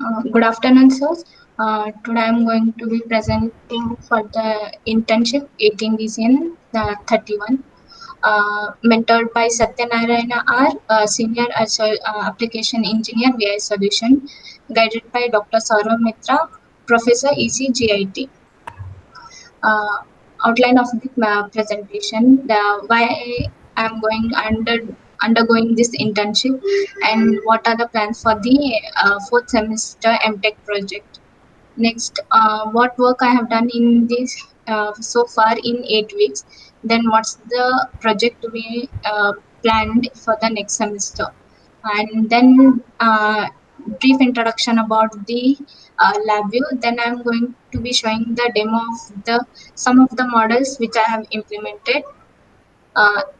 Good afternoon, sirs. Today I'm going to be presenting for the internship 18 DCN 31, mentored by Satyanarayana R, Senior Application Engineer VI Solution, guided by Dr. Saurav Mitra, Professor ECGIT. uh, Outline of the presentation, why I'm going undergoing this internship, and what are the plans for the fourth semester MTech project. Next, what work I have done in this so far in 8 weeks. Then what's the project we planned for the next semester, and then brief introduction about the lab view. Then I'm going to be showing the demo of the some of the models which I have implemented.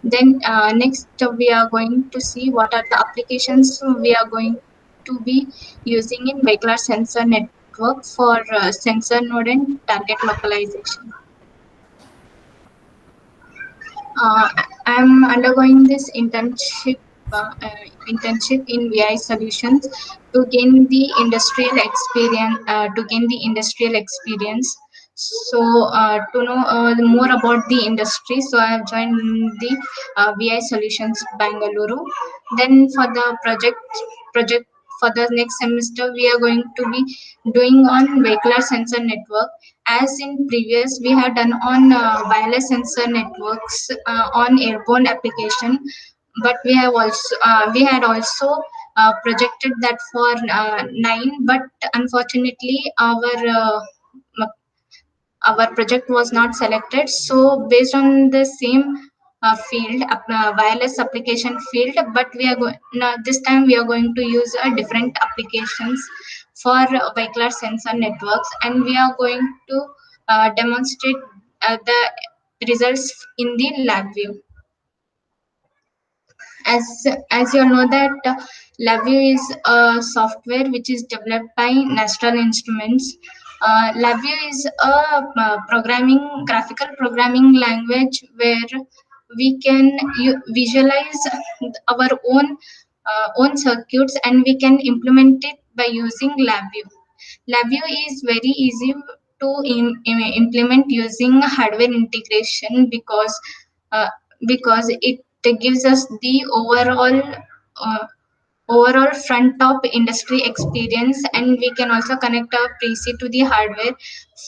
Then next we are going to see what are the applications we are going to be using in vehicular sensor network for sensor node and target localization. Uh, I'm undergoing this internship in VI Solutions to gain the industrial experience. So to know more about the industry, so I have joined the VI Solutions Bangalore. Then for the project for the next semester, we are going to be doing on vehicular sensor network. As in previous, we have done on wireless sensor networks on airborne application, but we had also projected that for 9, but unfortunately our project was not selected. So based on the same field, wireless application field, but we are going now, this time we are going to use different applications for vehicular sensor networks, and we are going to demonstrate the results in the lab view. As you all know that LabVIEW is a software which is developed by National Instruments. LabVIEW is a graphical programming language where we can visualize our own circuits, and we can implement it by using LabVIEW. LabVIEW is very easy to implement using hardware integration uh, because it gives us the uh, overall front top industry experience, and we can also connect our PC to the hardware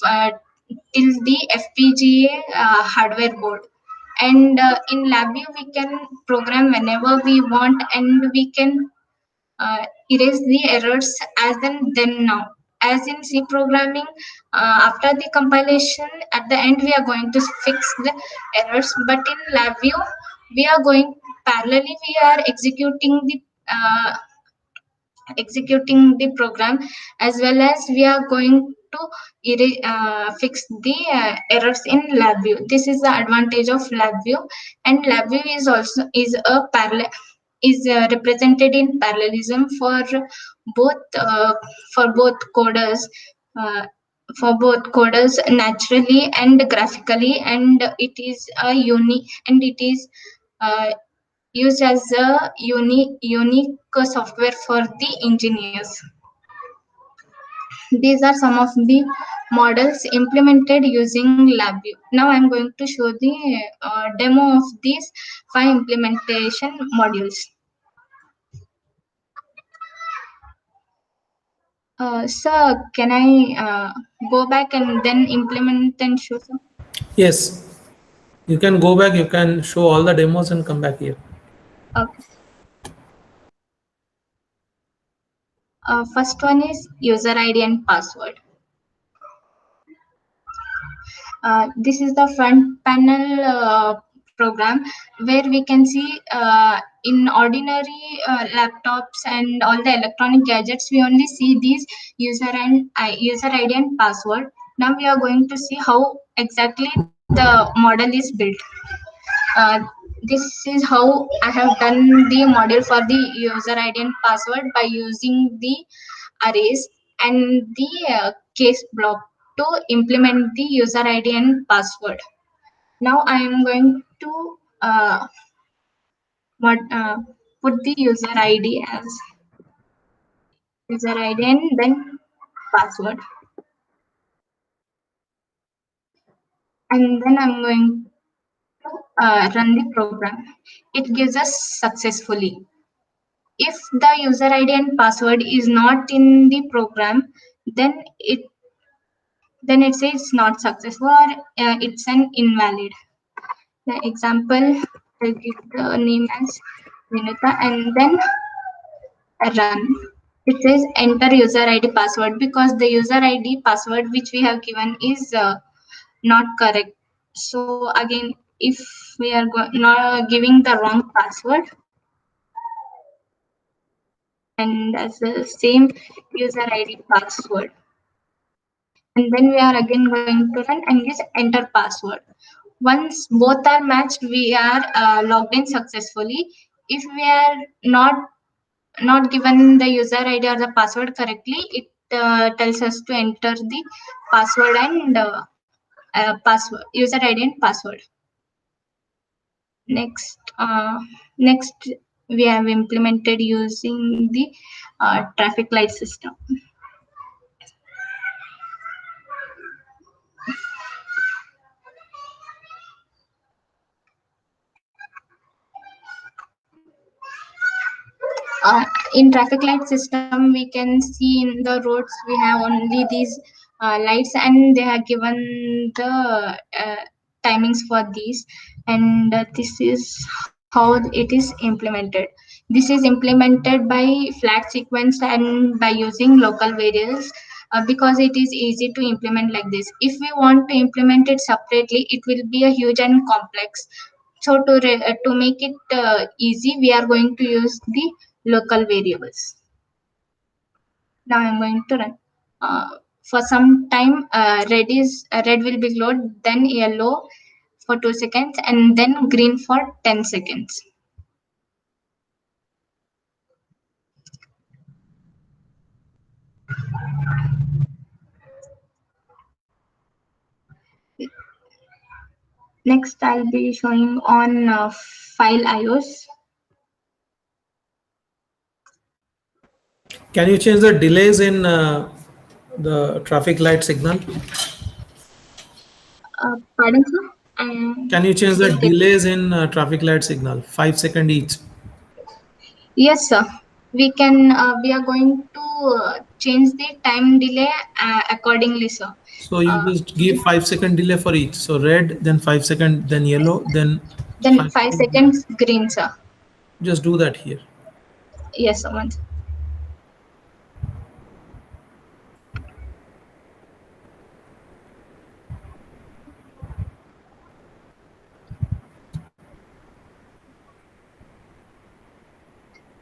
uh, till the FPGA hardware board. And in LabVIEW we can program whenever we want, and we can erase the errors as in then now. As in C programming, after the compilation, at the end we are going to fix the errors. But in LabVIEW, we are going parallelly. We are executing the program, as well as we are going to fix the errors in LabVIEW. This is the advantage of LabVIEW, and LabVIEW is also is a parallel is represented in parallelism both uh, for both coders uh, naturally and graphically, and it is a unique, and it is uh, used as a unique software for the engineers. These are some of the models implemented using LabVIEW. Now I'm going to show the demo of these 5 implementation modules. Sir, can I go back and then implement and show some? Yes, you can go back, you can show all the demos and come back here. Okay. First one is user ID and password. This is the front panel program where we can see in ordinary laptops and all the electronic gadgets, we only see these user ID and password. Now we are going to see how exactly the model is built. Uh, this is how I have done the module for the user ID and password by using the arrays and the case block to implement the user ID and password. Now I am going to what, put the user ID as user ID and then password. And then I'm going to run the program. It gives us successfully. If the user ID and password is not in the program, then it says it's not successful or it's an invalid. The example, I'll give the name as Vinita and then run. It says enter user ID password because the user ID password which we have given is not correct. So again, if we are not giving the wrong password and as the same user ID password, and then we are again going to run and use enter password. Once both are matched, we are logged in successfully. If we are not given the user ID or the password correctly, it tells us to enter the password and password user ID and password. Next uh, next we have implemented using the traffic light system. In traffic light system we can see in the roads we have only these lights and they are given the timings for these, and this is how it is implemented. This is implemented by flag sequence and by using local variables, because it is easy to implement like this. If we want to implement it separately, it will be a huge and complex. So to make it easy, we are going to use the local variables. Now I'm going to run. For some time, red will be glowed, then yellow for 2 seconds, and then green for 10 seconds. Next, I'll be showing on file IOs. Can you change the delays in the traffic light signal? Pardon, sir? I Can you change the didn't get it. delays in traffic light signal? 5 second each. Yes, sir. We can. We are going to change the time delay accordingly, sir. So you just give 5 second delay for each. So red, then 5 second, then yellow, then Then five five second green. seconds green, sir. Just do that here. Yes, sir. Once.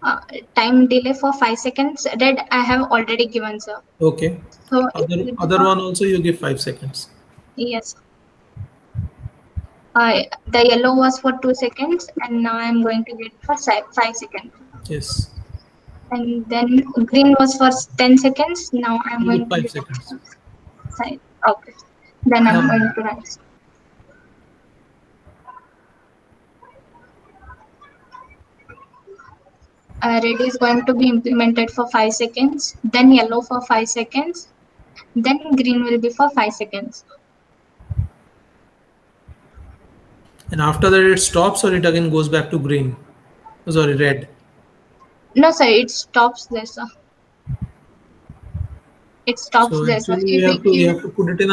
Uh, Time delay for 5 seconds. Red I have already given, sir. Okay. So it will be Other for one also you give 5 seconds. yes. The yellow was for 2 seconds, and now I'm going to get for 5 seconds. Yes. And then green was for 10 seconds. Now I'm You give going to five get it seconds. for side. Okay. Then I'm Now going to write. Red is going to be implemented for 5 seconds. Then yellow for 5 seconds. Then green will be for 5 seconds. and after that it stops or it again goes back to green. Oh, sorry, red. No, sir. It stops there, sir. It stops So there, sir. actually If we you give have to put it in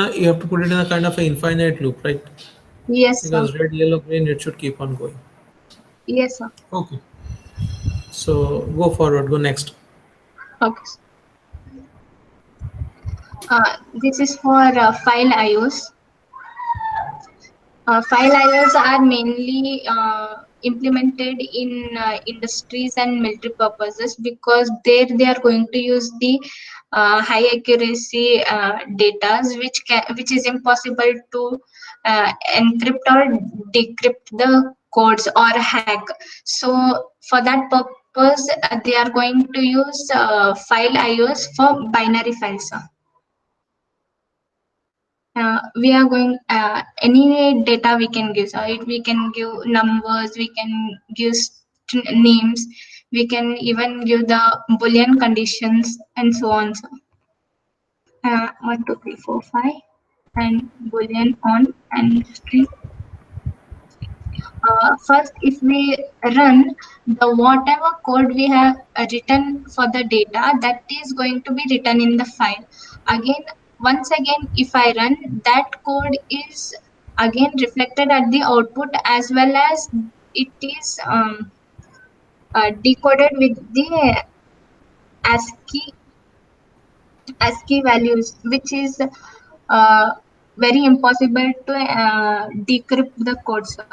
a kind of an infinite loop, right? yes, sir. Because red, yellow, green, it should keep on going. Yes, sir. Okay. So go forward, go next. Okay. This is for file IOs. File IOs are mainly implemented in industries and military purposes because there they are going to use the high accuracy data, which is impossible to encrypt or decrypt the codes or hack. So for that purpose, they are going to use file IOs for binary files. We are going any data we can give, so we can give numbers, we can give names, We can even give the boolean conditions and so on. So, 1, 2, 3, 4, 5, and boolean on and string. First, if we run the whatever code we have written for the data, that is going to be written in the file. Again, once again, if I run, that code is again reflected at the output, as well as it is decoded with the ASCII ASCII values, which is uh, very impossible to decrypt the code. So,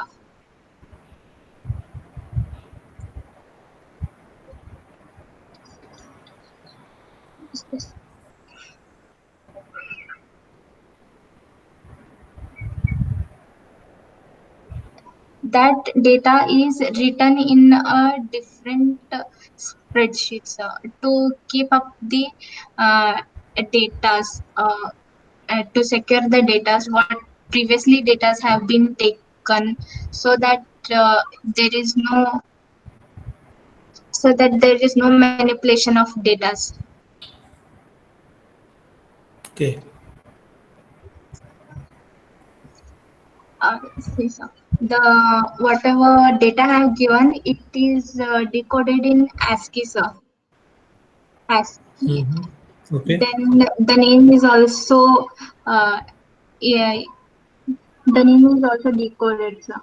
that data is written in a different spreadsheets to keep up the uh, data, to secure the data what previously data have been taken, so that uh, there is no there is no manipulation of data. Okay. See, sir. The whatever data I have given, it is decoded in ASCII, sir. ASCII. Mm-hmm. Okay. Then the name is also uh, yeah, the name is also decoded, sir.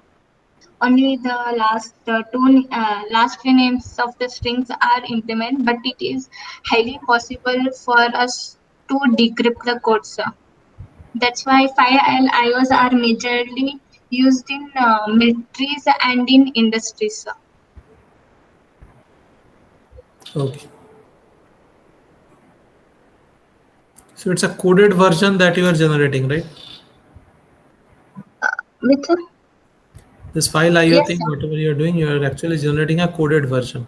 Only the last three names of the strings are implemented, but it is highly possible for us to decrypt the code, sir. That's why 5L are majorly used in militaries and in industries, sir. Okay. So it's a coded version that you are generating, right? With This file IO yes, thing, sir. whatever you are doing, you are actually generating a coded version.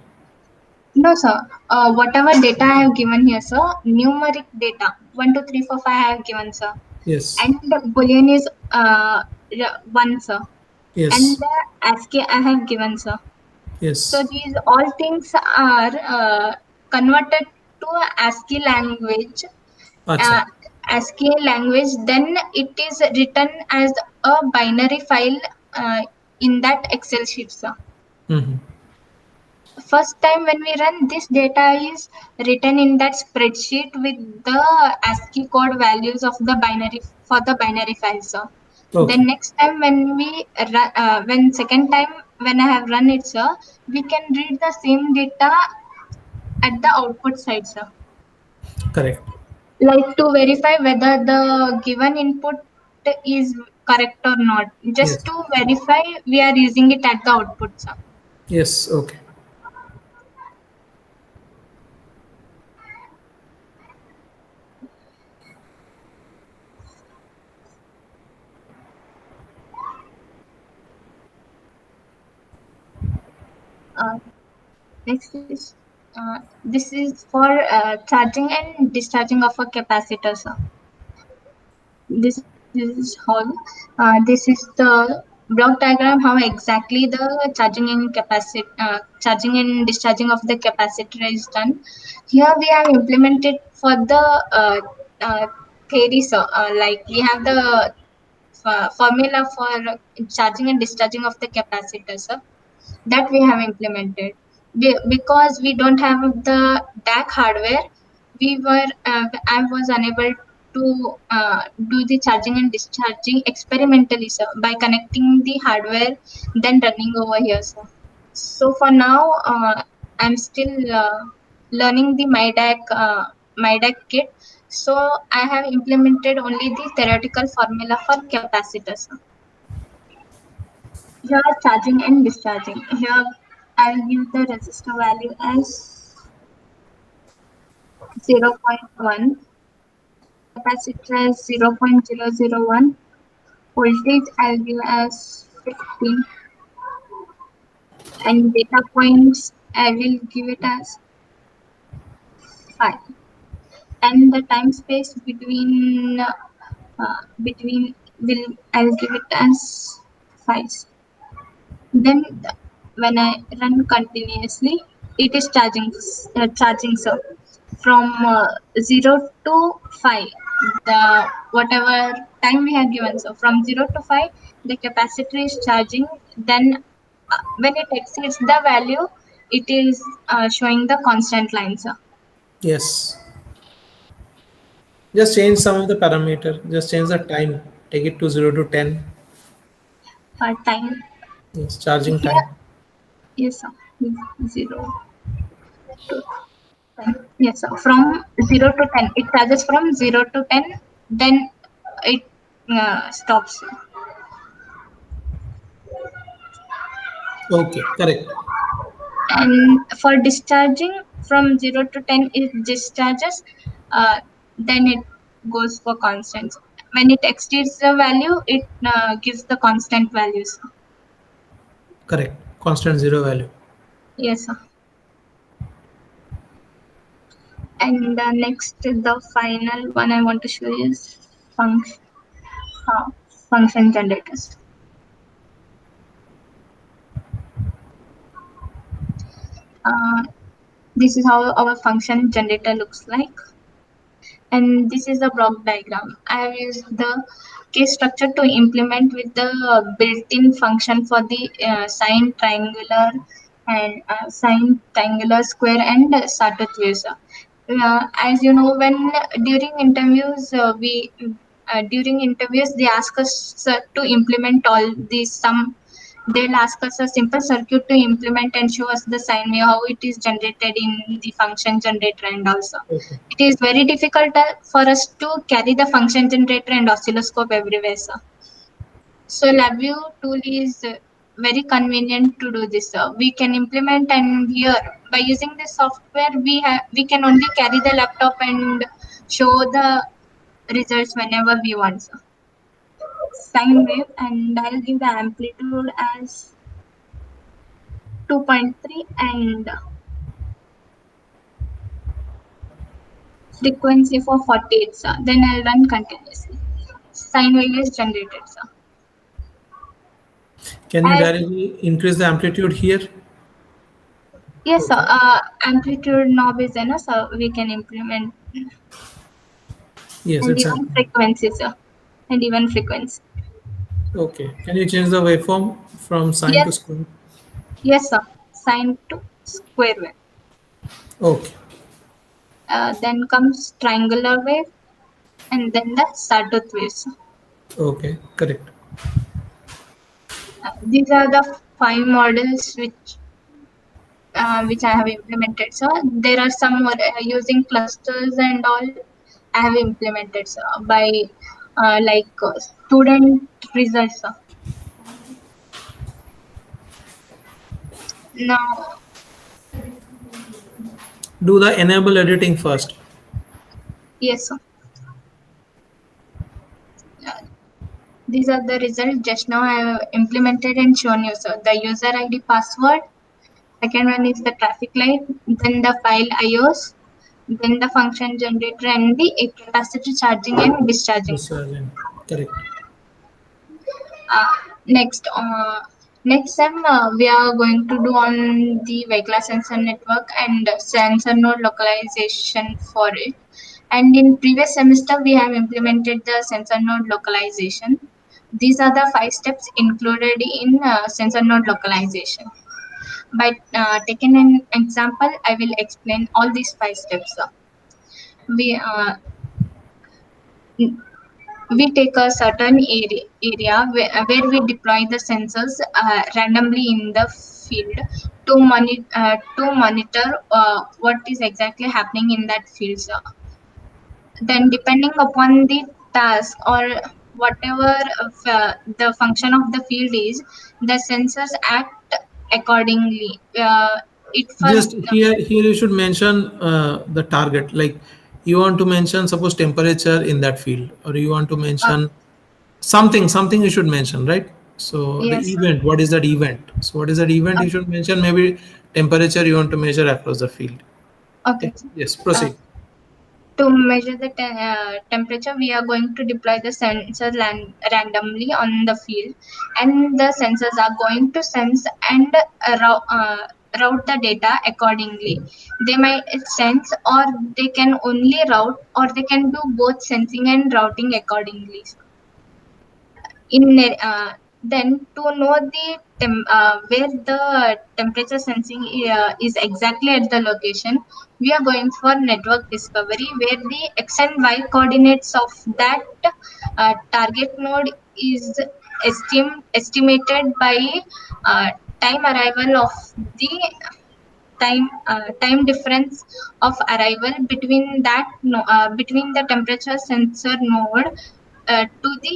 No, sir. Whatever data I have given here, sir, numeric data 1, 2, 3, 4, 5 I have given, sir, Yes. and the boolean is one, sir, and Yes. the ASCII I have given, sir. So Yes. these all things are converted to ASCII language. Acha. Uh, ASCII language, then it is written as a binary file uh, in that Excel sheet, sir. Mm-hmm. First time when we run, this data is written in that spreadsheet with the ASCII code values of the binary for the binary file, sir. Okay. Then next time when when second time when I have run it, sir, we can read the same data at the output side, sir. Correct. Like to verify whether the given input is correct or not. Just Yes. to verify, we are using it at the output, sir. Yes. Okay. Uh, Next is this is for charging and discharging of a capacitor, sir. This is how this is the block diagram how exactly the charging and discharging of the capacitor is done. Here we have implemented for the uh, theory, sir. Like we have the formula for charging and discharging of the capacitor, sir, that we have implemented. Because we don't have the DAC hardware, I was unable to do the charging and discharging experimentally, sir, by connecting the hardware, then running over here, sir. So for now, I'm still learning the MyDAC kit. So I have implemented only the theoretical formula for capacitors, sir. Here charging and discharging. Here I'll give the resistor value as 0.1, capacitor as 0.001, voltage I'll give as 15, and data points I will give it as 5. And the time space between will I'll give it as 5. Then when I run continuously, it is charging, sir, from 0 to 5. The whatever time we have given, so from 0 to 5 the capacitor is charging. Then when it exceeds the value, it is showing the constant line, sir. Yes. Just change some of the parameter. Just change the time. Take it to 0 to 10. Time. Yes, charging Here, time. yes, sir. 0 to 10. Yes, sir. From 0 to 10, it charges from 0 to 10. Then it stops. Okay, correct. And for discharging, from 0 to 10 it discharges, then it goes for constant. When it exceeds the value, it gives the constant values. Correct. Constant zero value. Yes, sir. And next, the final one I want to show you is function function generators. uh, this is how our function generator looks like, and this is the block diagram. I have used the case structure to implement with the built-in function for the sine, triangular, and sine, triangular, square, and sawtooth waves. As you know, when during interviews during interviews they ask us to implement all these some. They'll ask us a simple circuit to implement and show us the sine wave, how it is generated in the function generator, and also Okay. it is very difficult for us to carry the function generator and oscilloscope everywhere, sir. So LabVIEW tool is very convenient to do this, sir. We can implement, and here by using this software we can only carry the laptop and show the results whenever we want, sir. Sine wave, and I'll give the amplitude as 2.3 and frequency for 48, sir. Then I'll run continuously. Sine wave is generated, sir. Can you As directly increase the amplitude here? yes, sir. Okay. Amplitude knob is enough, so we can implement, Yes, and it's even happening. frequency, sir. And even frequency. Okay. Can you change the waveform from sine to Yes, square? yes, sir. Sine to square wave. Okay. Then comes triangular wave, and then the sawtooth waves. Okay. Correct. These are the five models which I have implemented. So there are some more using clusters and all. I have implemented, so by student results. Now, Do the enable editing first. yes, sir. These are the results just now I have implemented and shown you. So the user ID password, second one is the traffic light, then the file IOs, then the function generator, and the capacity charging and discharging. This correct. Uh, next, next time we are going to do on the vehicle sensor network and sensor node localization for it. And in previous semester, we have implemented the sensor node localization. These are the 5 steps included in sensor node localization. By taking an example, I will explain all these 5 steps. We we take a certain area where we deploy the sensors randomly in the field to monitor what is exactly happening in that field. So then, depending upon the task or whatever the function of the field is, the sensors act accordingly. It first Just here you should mention the target. Like you want to mention suppose temperature in that field, or you want to mention something you should mention, right? So the yes. event, what is that event? So what is that event you should mention? Maybe temperature you want to measure across the field. Okay. Okay. Yes, Uh, proceed. to measure the temperature, we are going to deploy the sensor randomly on the field, and the sensors are going to sense and route the data accordingly. They might sense, or they can only route, or they can do both sensing and routing accordingly. In Then to know where the temperature sensing is exactly at the location, we are going for network discovery, where the x and y coordinates of that target node is estimated by uh, time arrival of the time difference of arrival between between the temperature sensor node to the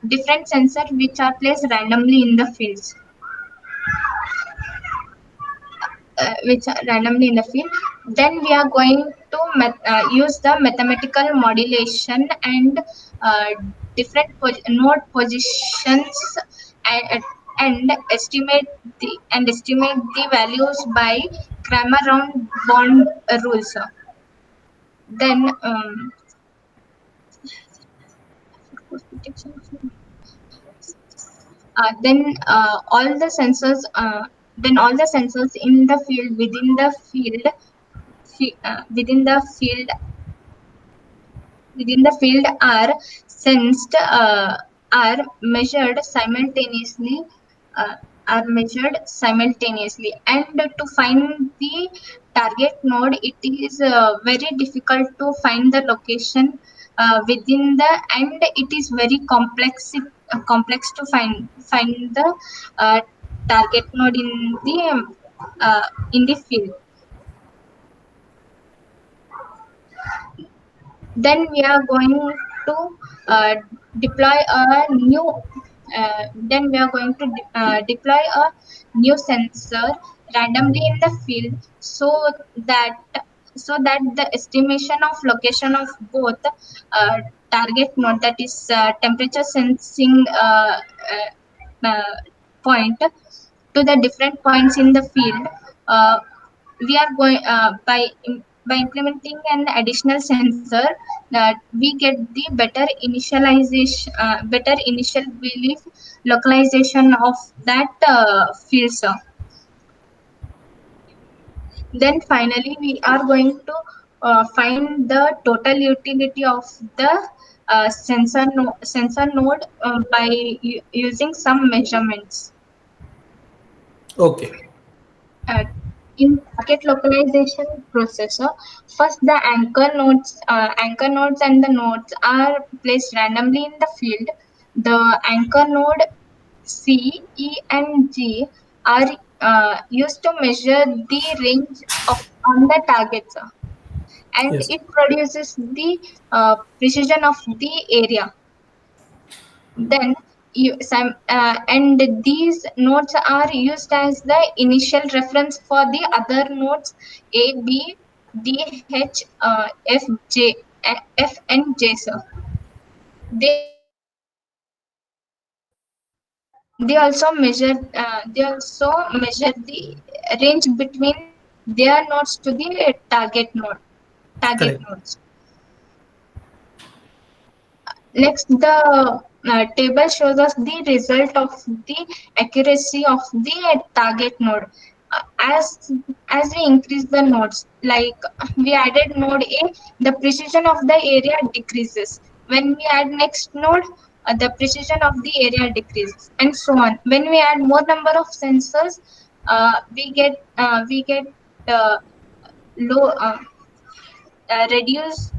different sensors which are placed randomly in the fields, which are randomly in the field. Then we are going to use the mathematical modulation and uh, different node positions, and, and estimate the values by Cramer round bond rules. Then then all the sensors in the field within the field are sensed are measured simultaneously uh, and to find the target node, it is very difficult to find the location within the, and it is very complex to find the uh, target node in the field. Then we are going to uh, deploy a new then we are going to deploy a new sensor randomly in the field, that the estimation of location of both target node, that is temperature sensing uh, point, to the different points in the field. We are going by implementing an additional sensor, that we get the better initial belief localization of that field. Then finally we are going to find the total utility of the sensor node by using some measurements. Okay. uh, in target localization processor, first the anchor nodes and the nodes are placed randomly in the field. The anchor node C, E, and G are used to measure the range on the targets, and Yes. it produces the precision of the area. Then and these nodes are used as the initial reference for the other nodes A, B, D, H, F, J, F, and J. Sir. They they also measure the range between their nodes to the target Correct. nodes. Next, the table shows us the result of the accuracy of the target node. As we increase the nodes, like we added node A, the precision of the area decreases. When we add next node, the precision of the area decreases, and so on. When we add more number of sensors, we get uh, low reduced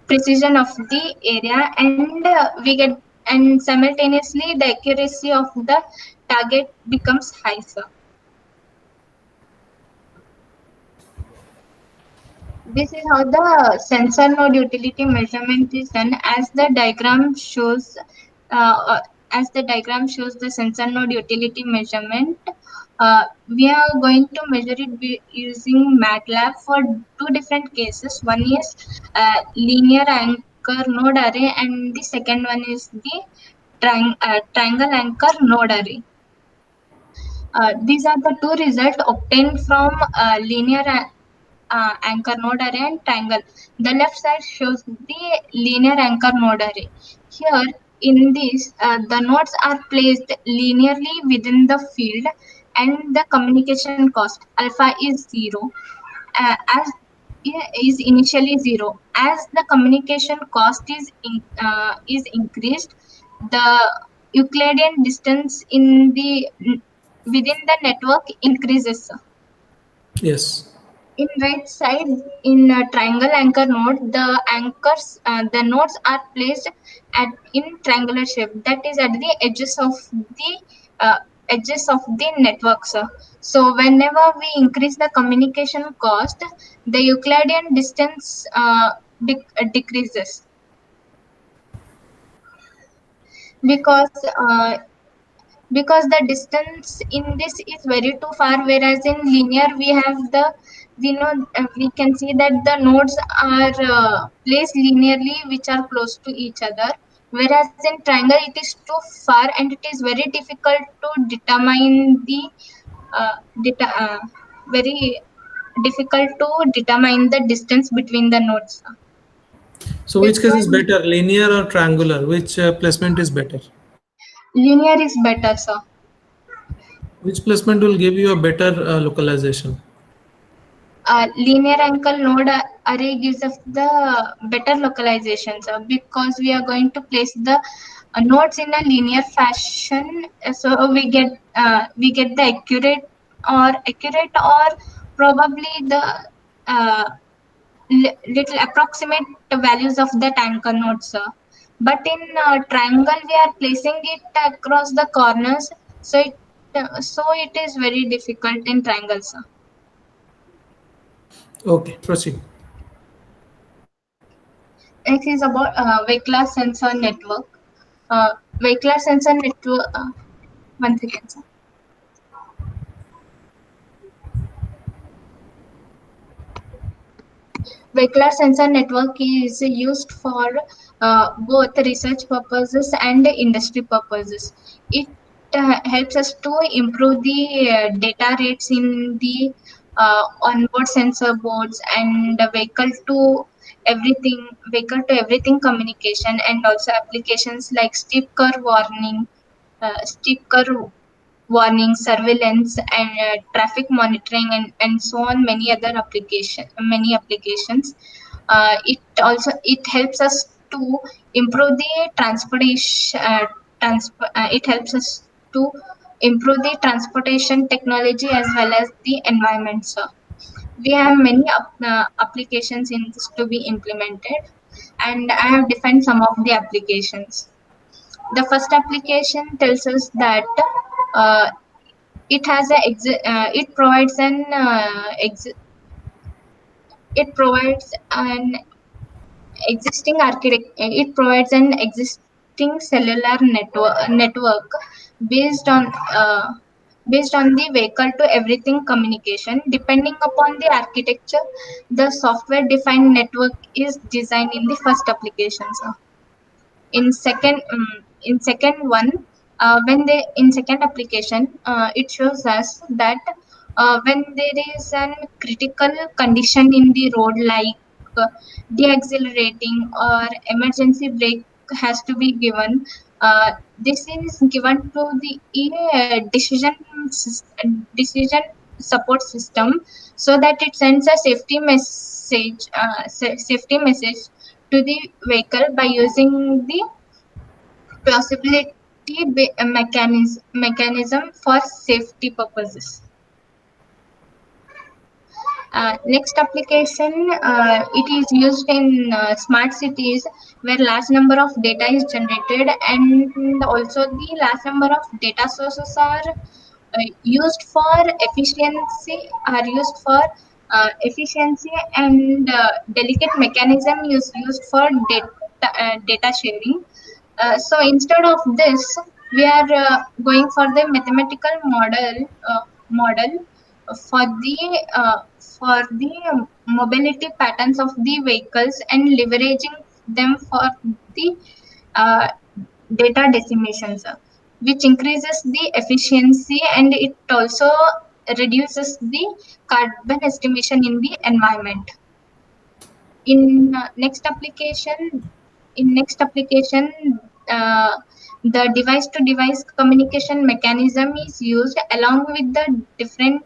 precision of the area, and we get, and simultaneously the accuracy of the target becomes higher. This is how the sensor node utility measurement is done. Uh, uh, as the diagram shows the sensor node utility measurement, we are going to measure it using MATLAB for two different cases. One is linear anchor node array, and the second one is the triangle anchor node array. These are the two results obtained from linear anchor node array and triangle. The left side shows the linear anchor node array. Here in this, the nodes are placed linearly within the field, and the communication cost alpha is zero, as is initially zero. As the communication cost is increased, the Euclidean distance in the within the network increases. Yes. In right side, in a triangle anchor node, the nodes are placed at in triangular shape, that is at the uh, edges of the networks. So whenever we increase the communication cost, the Euclidean distance decreases, because because the distance in this is very too far, whereas in linear we have the we know we can see that the nodes are placed linearly, which are close to each other, whereas in triangle it is too far and it is very difficult to determine the uh, deta- uh, very difficult to determine the distance between the nodes. So which That's case why is better, linear or triangular? Which placement is better? linear is better, sir. Which placement will give you a better localization? Linear ankle node array gives us the better localizations, because we are going to place the nodes in a linear fashion. So we get the accurate or probably the uh, little approximate values of that anchor nodes. But in triangle we are placing it across the corners, so it is very difficult in triangles. Okay, proceed. Next is about vehicular sensor network. Vehicular sensor network. One second, sir. Vehicular sensor network is used for both research purposes and industry purposes. It helps us to improve the data rates in the onboard sensor boards and vehicle to everything communication, and also applications like steep curve warning, surveillance, and traffic monitoring, and so on. Many applications. It helps us to improve the transportation. It helps us to improve the transportation technology as well as the environment. So we have many applications in this to be implemented, and I have defined some of the applications. The first application tells us that uh, it provides an existing cellular network based on uh, based on the vehicle to everything communication. Depending upon the architecture, the software defined network is designed in the first application. So in second one, when they in second application, it shows us that when there is an critical condition in the road, like uh, deaccelerating or emergency brake has to be given. This is given to the decision support system, so that it sends a safety message to the vehicle by using the mechanism for safety purposes. Next application, it is used in smart cities where large number of data is generated, and also the large number of data sources are used for efficiency, and delicate mechanism is used for data sharing. So instead of this, we are going for the mathematical model for the mobility patterns of the vehicles, and leveraging them for the uh, data decimations, which increases the efficiency, and it also reduces the carbon estimation in the environment. In next application, uh, the device to device communication mechanism is used along with the different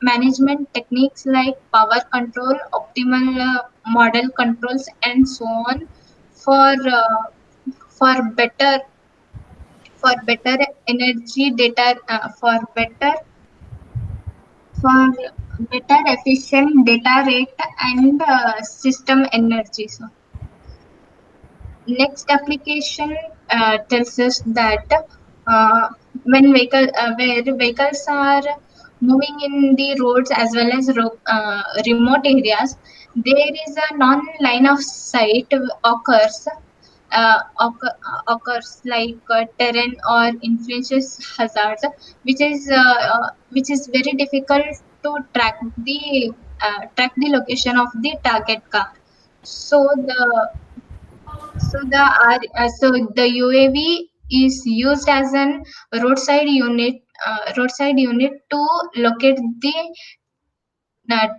management techniques like power control, optimal model controls, and so on for for better for better energy data for better efficient data rate and system energy. So next application tells us that where vehicles are moving in the roads as well as remote areas, there is a non-line of sight occurs like terrain or influences hazards, which is very difficult to track the location of the target car. So the UAV is used as an roadside unit to locate the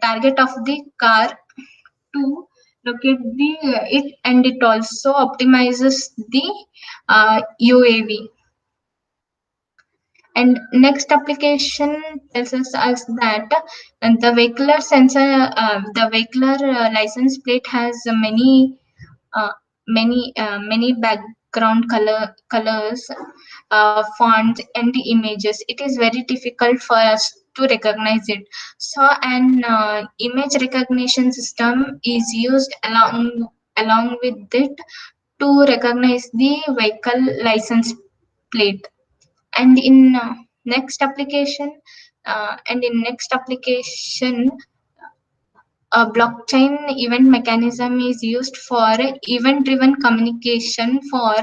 target of the car to locate the it, and it also optimizes the UAV. And next application tells us that the vehicular license plate has uh, many background colors, fonts, and images. It is very difficult for us to recognize it. So an image recognition system is used along with it to recognize the vehicle license plate. And in next application next application, a blockchain event mechanism is used for event driven communication for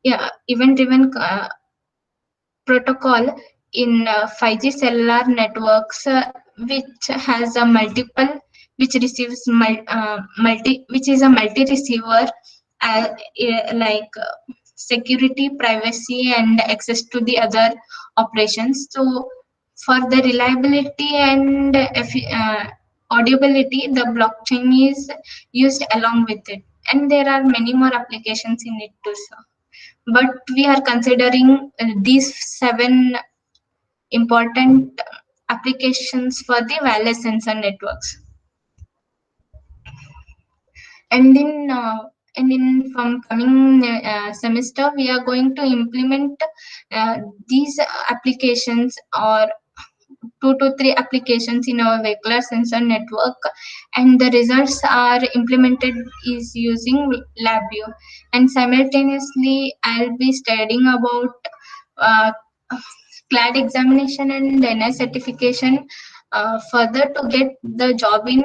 event driven protocol in 5G cellular networks, which has a multiple which receives which is a multi receiver, like security, privacy, and access to the other operations. So for the reliability and audibility, the blockchain is used along with it, and there are many more applications in it too, sir. But we are considering these seven important applications for the wireless sensor networks. And in from coming semester, we are going to implement these applications, or 2 to 3 applications in our vehicular sensor network, and the results are implemented is using LabVIEW. And simultaneously, I'll be studying about uh, CLAD examination and NI certification, further to get the job in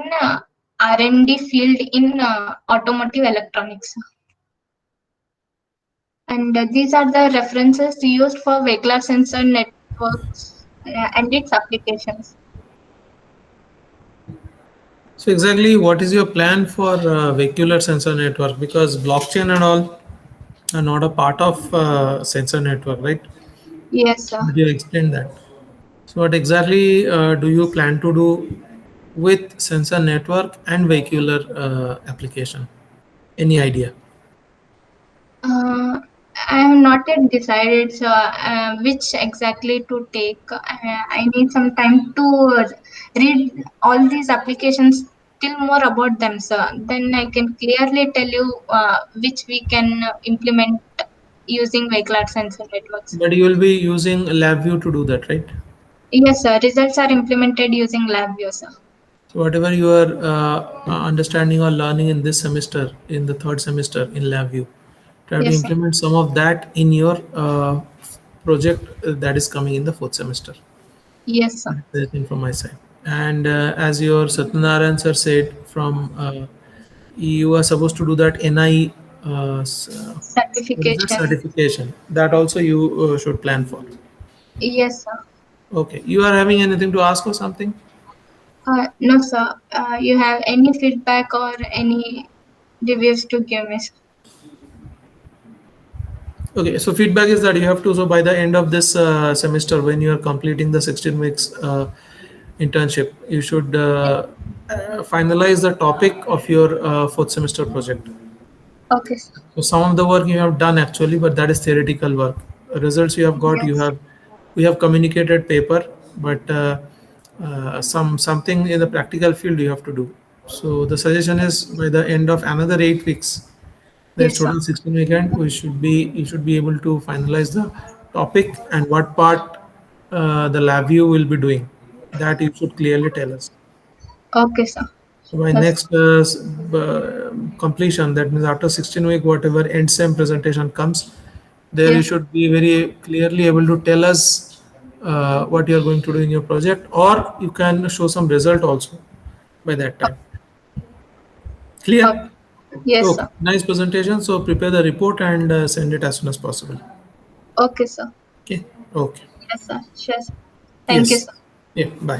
R&D field in automotive electronics. And these are the references used for vehicular sensor networks and its applications. So exactly, what is your plan for vehicular sensor network? Because blockchain and all are not a part of sensor network, right? Yes, sir. But you explained that. So what exactly do you plan to do with sensor network and vehicular application? Any idea? Uh, I have not yet decided, so which exactly to take. I need some time to read all these applications still more about them, sir. Then I can clearly tell you which we can implement using vehicular sensor networks. But you will be using LabVIEW to do that, right? Yes, sir. Results are implemented using LabVIEW, sir. So whatever you are understanding or learning in this semester, in the third semester in LabVIEW, try to Yes, sir. implement some of that in your project that is coming in the fourth semester. Yes, sir. That's the thing from my side. And as your Satyanarayan sir said, from you are supposed to do that NI, what is that Certification. certification? That also you should plan for. Yes, sir. Okay, you are having anything to ask or something? No, sir. You have any feedback or any reviews to give me, sir? Okay, so feedback is that you have to, so by the end of this semester, when you are completing the 16 weeks internship, you should finalize the topic of your fourth semester project. Okay, sir. So some of the work you have done actually, but that is theoretical work. Results you have got, you Yes. have we have communicated paper, but something in the practical field you have to do. So the suggestion is by the end of another 8 weeks, there's Yes, sir. total 16 weekend. We should be you should be able to finalize the topic and what part the lab view will be doing. That you should clearly tell us. Okay, sir. So by Yes. next completion, that means after 16 week, whatever end sem presentation comes, there you Yes. should be very clearly able to tell us what you are going to do in your project, or you can show some result also by that time. Clear? Okay. Yes, Okay, sir. nice presentation. So prepare the report and send it as soon as possible. Okay, sir. Okay, okay. Yes, sir. Sure, sir. Thank you, Yes. sir. Yeah, bye.